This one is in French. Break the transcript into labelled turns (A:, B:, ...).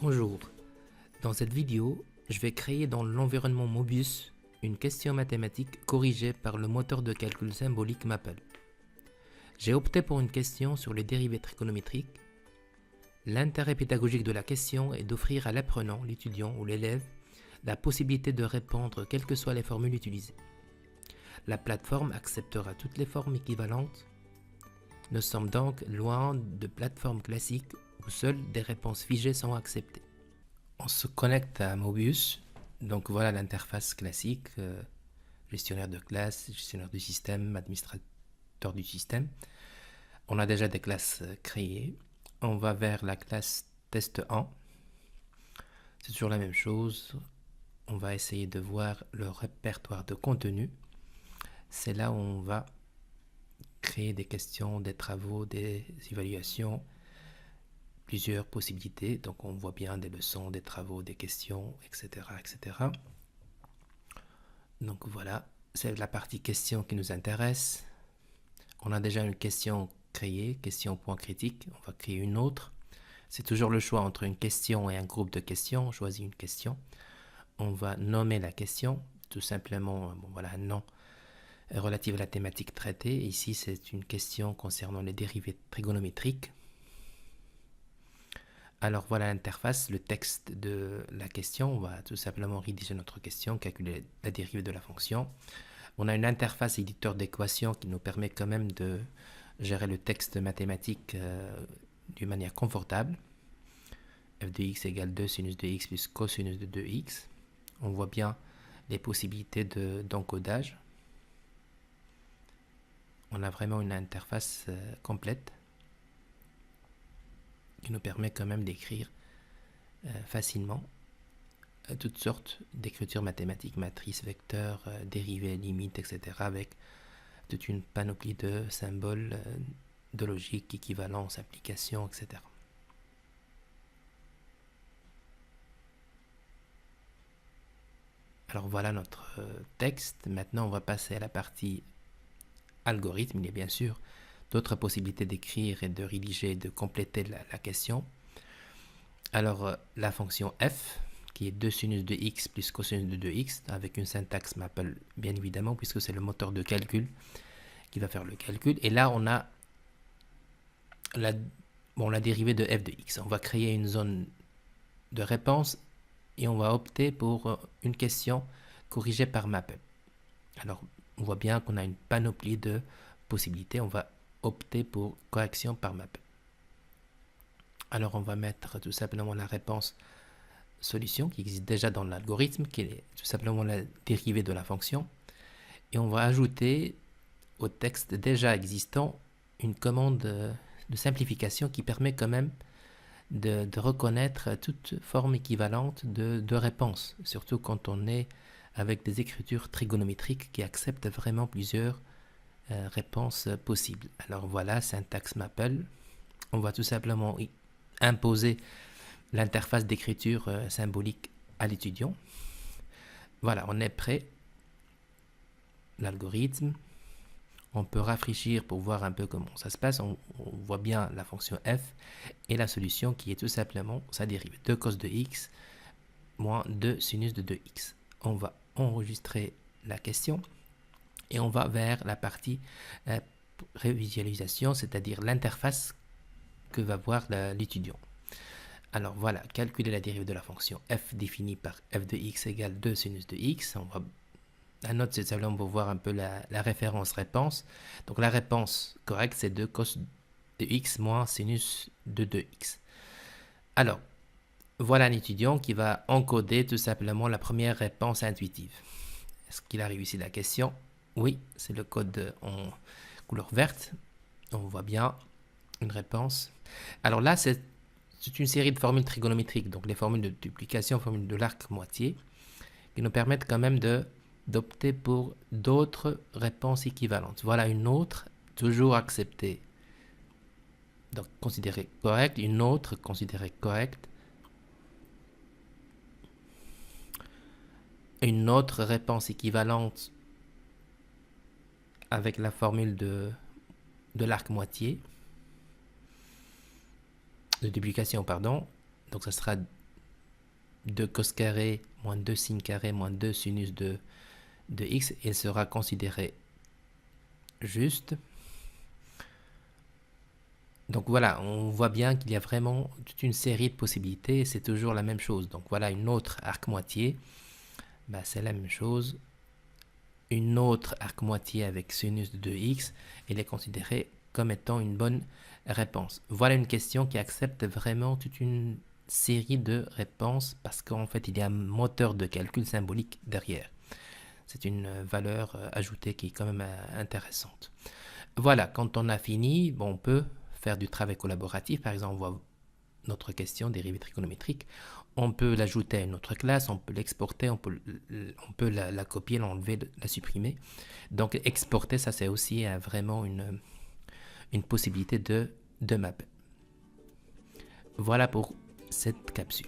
A: Bonjour, dans cette vidéo, je vais créer dans l'environnement Mobius une question mathématique corrigée par le moteur de calcul symbolique Maple. J'ai opté pour une question sur les dérivées trigonométriques. L'intérêt pédagogique de la question est d'offrir à l'apprenant, l'étudiant ou l'élève la possibilité de répondre quelles que soient les formules utilisées. La plateforme acceptera toutes les formes équivalentes. Nous sommes donc loin de plateformes classiques où seules des réponses figées sont acceptées. On se connecte à Mobius, donc voilà l'interface classique, gestionnaire de classe, gestionnaire du système, administrateur du système. On a déjà des classes créées. On va vers la classe test 1. C'est toujours la même chose. On va essayer de voir le répertoire de contenu. C'est là où on va créer des questions, des travaux, des évaluations, plusieurs possibilités. Donc on voit bien des leçons, des travaux, des questions, etc. etc. Donc voilà, c'est la partie questions qui nous intéresse. On a déjà une question créée, question point critique. On va créer une autre. C'est toujours le choix entre une question et un groupe de questions. On choisit une question. On va nommer la question, tout simplement, voilà, un nom relatif à la thématique traitée. Ici, c'est une question concernant les dérivées trigonométriques. Alors voilà l'interface, le texte de la question. On va tout simplement rédiger notre question, calculer la dérivée de la fonction. On a une interface éditeur d'équations qui nous permet quand même de gérer le texte mathématique d'une manière confortable. f de x égale 2 sinus de x plus cosinus de 2x. On voit bien les possibilités d'encodage. On a vraiment une interface complète qui nous permet quand même d'écrire facilement toutes sortes d'écritures mathématiques, matrices, vecteurs, dérivées, limites, etc. avec toute une panoplie de symboles, de logique, équivalence, application, etc. Alors voilà notre texte. Maintenant, on va passer à la partie algorithme. Il y a bien sûr d'autres possibilités d'écrire et de rédiger et de compléter la question. Alors, la fonction f, qui est 2 sinus de x plus cosinus de 2x, avec une syntaxe Maple, bien évidemment, puisque c'est le moteur de calcul qui va faire le calcul. Et là, on a la dérivée de f de x. On va créer une zone de réponse et on va opter pour une question corrigée par Maple. Alors, on voit bien qu'on a une panoplie de possibilités. On va opter pour correction par Maple. Alors, on va mettre tout simplement la réponse solution qui existe déjà dans l'algorithme, qui est tout simplement la dérivée de la fonction. Et on va ajouter au texte déjà existant une commande de simplification qui permet quand même de reconnaître toute forme équivalente de réponse, surtout quand on est avec des écritures trigonométriques qui acceptent vraiment plusieurs réponses possibles. Alors voilà, syntaxe Maple. On va tout simplement imposer l'interface d'écriture symbolique à l'étudiant. Voilà, on est prêt. L'algorithme. On peut rafraîchir pour voir un peu comment ça se passe. On voit bien la fonction f et la solution qui est tout simplement sa dérivée. 2 cos de x moins 2 sinus de 2x. On va enregistrer la question et on va vers la partie révisualisation, c'est-à-dire l'interface que va voir l'étudiant. Alors voilà, calculer la dérivée de la fonction f définie par f de x égale 2 sinus de x. La note, c'est simplement pour voir un peu la référence réponse. Donc la réponse correcte, c'est 2 cos de x moins sinus de 2x. Alors, voilà un étudiant qui va encoder tout simplement la première réponse intuitive. Est-ce qu'il a réussi la question? Oui, c'est le code en couleur verte. On voit bien une réponse. Alors là, c'est une série de formules trigonométriques, donc les formules de duplication, formules de l'arc moitié, qui nous permettent quand même d'opter pour d'autres réponses équivalentes. Voilà une autre, toujours acceptée, donc considérée correcte, une autre considérée correcte, une autre réponse équivalente avec la formule de l'arc moitié, de duplication, pardon. Donc ça sera 2 cos carré moins 2 sin carré moins 2 sinus de x, il sera considéré juste. Donc voilà, on voit bien qu'il y a vraiment toute une série de possibilités, c'est toujours la même chose. Donc voilà, une autre arc-moitié, c'est la même chose. Une autre arc-moitié avec sinus de 2x, elle est considérée comme étant une bonne réponse. Voilà une question qui accepte vraiment toute une série de réponses parce qu'en fait, il y a un moteur de calcul symbolique derrière. C'est une valeur ajoutée qui est quand même intéressante. Voilà, quand on a fini, on peut faire du travail collaboratif. Par exemple, on voit notre question dérivée trigonométrique. On peut l'ajouter à une autre classe, on peut l'exporter, on peut la copier, l'enlever, la supprimer. Donc exporter, ça c'est aussi vraiment une possibilité de map. Voilà pour cette capsule.